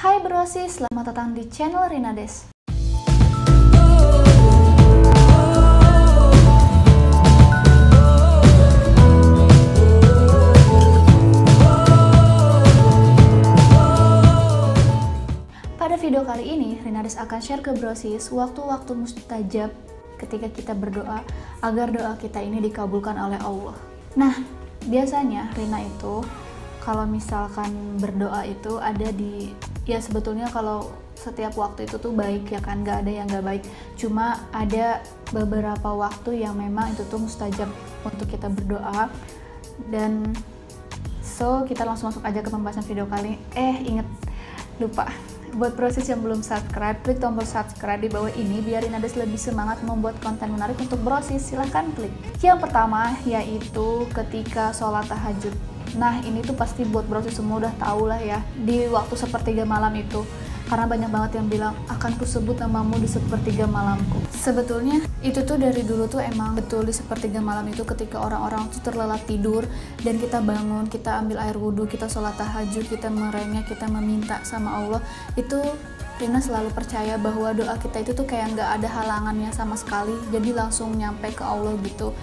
Hai Brosis, selamat datang di channel Rinades. Pada video kali ini, Rinades akan share ke Brosis waktu-waktu mustajab ketika kita berdoa agar doa kita ini dikabulkan oleh Allah. Nah, biasanya Rina itu kalau misalkan berdoa itu ada di, ya sebetulnya kalau setiap waktu itu tuh baik ya kan, nggak ada yang nggak baik. Cuma ada beberapa waktu yang memang itu tuh mustajab untuk kita berdoa. Dan so kita langsung masuk aja ke pembahasan video kali ini. Lupa, buat Brosis yang belum subscribe, klik tombol subscribe di bawah ini biar Rinades lebih semangat membuat konten menarik untuk Brosis. Silahkan klik. Yang pertama yaitu ketika sholat tahajud. Nah, ini tuh pasti buat Brosis semua udah tahu lah ya, di waktu sepertiga malam itu. Karena banyak banget yang bilang, akan kusebut namamu di sepertiga malamku. Sebetulnya itu tuh dari dulu tuh emang betul di sepertiga malam itu ketika orang-orang tuh terlelap tidur dan kita bangun, kita ambil air wudhu, kita sholat tahajud, kita merengek, kita meminta sama Allah. Itu Rina selalu percaya bahwa doa kita itu tuh kayak nggak ada halangannya sama sekali, jadi langsung nyampe ke Allah gitu.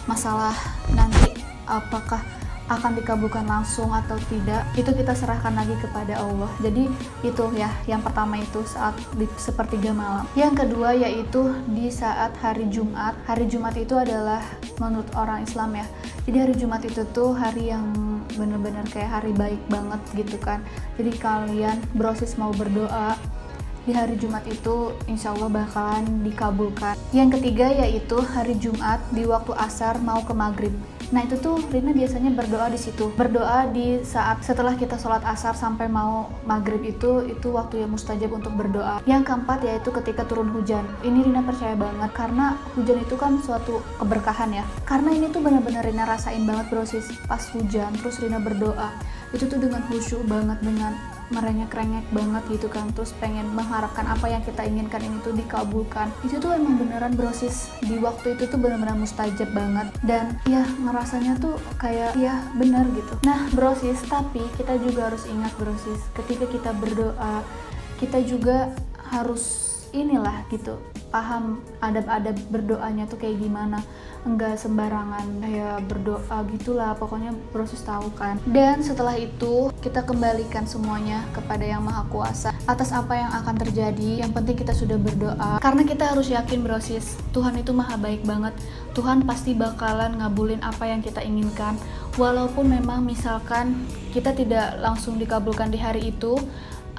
Masalah nanti apakah akan dikabulkan langsung atau tidak, itu kita serahkan lagi kepada Allah. Jadi itu ya, yang pertama itu saat di sepertiga malam. Yang kedua yaitu di saat hari Jumat. Hari Jumat itu adalah menurut orang Islam ya, jadi hari Jumat itu tuh hari yang bener-bener kayak hari baik banget gitu kan. Jadi kalian Brosis mau berdoa di hari Jumat itu insya Allah bakalan dikabulkan. Yang ketiga yaitu hari Jumat di waktu asar mau ke maghrib. Nah itu tuh Rina biasanya berdoa di situ. Berdoa di saat setelah kita sholat asar sampai mau maghrib itu waktu yang mustajab untuk berdoa. Yang keempat yaitu ketika turun hujan. Ini Rina percaya banget karena hujan itu kan suatu keberkahan ya. Karena ini tuh benar-benar Rina rasain banget Brosis pas hujan terus Rina berdoa. Itu tuh dengan khusyuk banget, dengan merengek-rengek banget gitu kan, terus pengen mengharapkan apa yang kita inginkan ini tuh dikabulkan. Itu tuh emang beneran Brosis di waktu itu tuh bener-bener mustajab banget dan ya ngerasanya tuh kayak ya bener gitu. Nah Brosis, tapi kita juga harus ingat Brosis, ketika kita berdoa kita juga harus inilah gitu, paham adab-adab berdoanya tuh kayak gimana, enggak sembarangan kayak berdoa gitulah, pokoknya Brosis tahu kan. Dan setelah itu kita kembalikan semuanya kepada Yang Maha Kuasa atas apa yang akan terjadi. Yang penting kita sudah berdoa, karena kita harus yakin Brosis, Tuhan itu maha baik banget. Tuhan pasti bakalan ngabulin apa yang kita inginkan, walaupun memang misalkan kita tidak langsung dikabulkan di hari itu,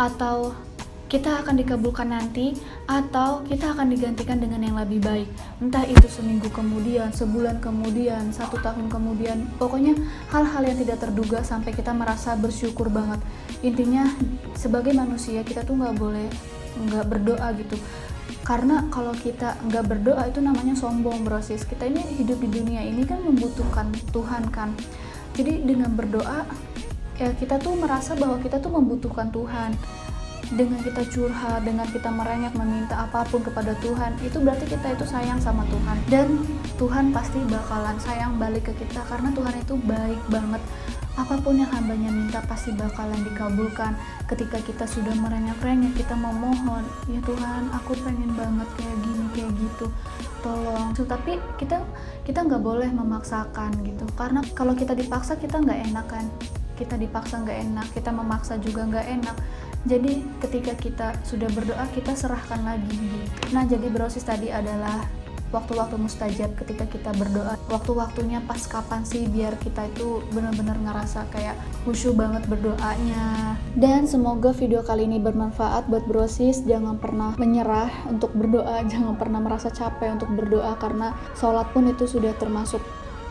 atau kita akan dikabulkan nanti, atau kita akan digantikan dengan yang lebih baik. Entah itu seminggu kemudian, sebulan kemudian, 1 tahun kemudian. Pokoknya hal-hal yang tidak terduga sampai kita merasa bersyukur banget. Intinya sebagai manusia kita tuh nggak boleh nggak berdoa gitu. Karena kalau kita nggak berdoa itu namanya sombong Brosis. Kita ini hidup di dunia ini kan membutuhkan Tuhan kan. Jadi dengan berdoa ya kita tuh merasa bahwa kita tuh membutuhkan Tuhan. Dengan kita curhat, dengan kita merengek meminta apapun kepada Tuhan, itu berarti kita itu sayang sama Tuhan. Dan Tuhan pasti bakalan sayang balik ke kita karena Tuhan itu baik banget. Apapun yang hambanya minta pasti bakalan dikabulkan. Ketika kita sudah merengek-rengek, kita memohon, ya Tuhan aku pengen banget kayak gini, kayak gitu, tolong. Tapi kita nggak boleh memaksakan gitu, karena kalau kita dipaksa kita nggak enak kan. Kita dipaksa nggak enak, kita memaksa juga nggak enak. Jadi ketika kita sudah berdoa, kita serahkan lagi gitu. Nah jadi Brosis tadi adalah waktu-waktu mustajab ketika kita berdoa. Waktu-waktunya pas kapan sih biar kita itu benar-benar ngerasa kayak khusyuk banget berdoanya. Dan semoga video kali ini bermanfaat buat Brosis. Jangan pernah menyerah untuk berdoa, jangan pernah merasa capek untuk berdoa, karena sholat pun itu sudah termasuk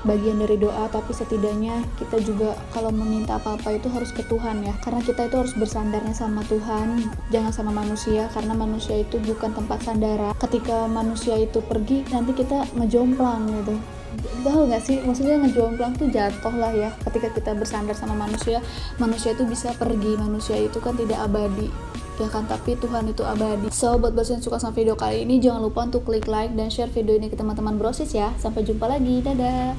bagian dari doa. Tapi setidaknya kita juga kalau meminta apa-apa itu harus ke Tuhan ya, karena kita itu harus bersandarnya sama Tuhan, jangan sama manusia, karena manusia itu bukan tempat sandara. Ketika manusia itu pergi, nanti kita ngejomplang gitu. Tahu nggak sih, maksudnya ngejomplang tuh jatuh lah ya. Ketika kita bersandar sama manusia, manusia itu bisa pergi, manusia itu kan tidak abadi ya kan, tapi Tuhan itu abadi. So buat Brosis yang suka sama video kali ini, jangan lupa untuk klik like dan share video ini ke teman-teman Brosis ya. Sampai jumpa lagi, dadah.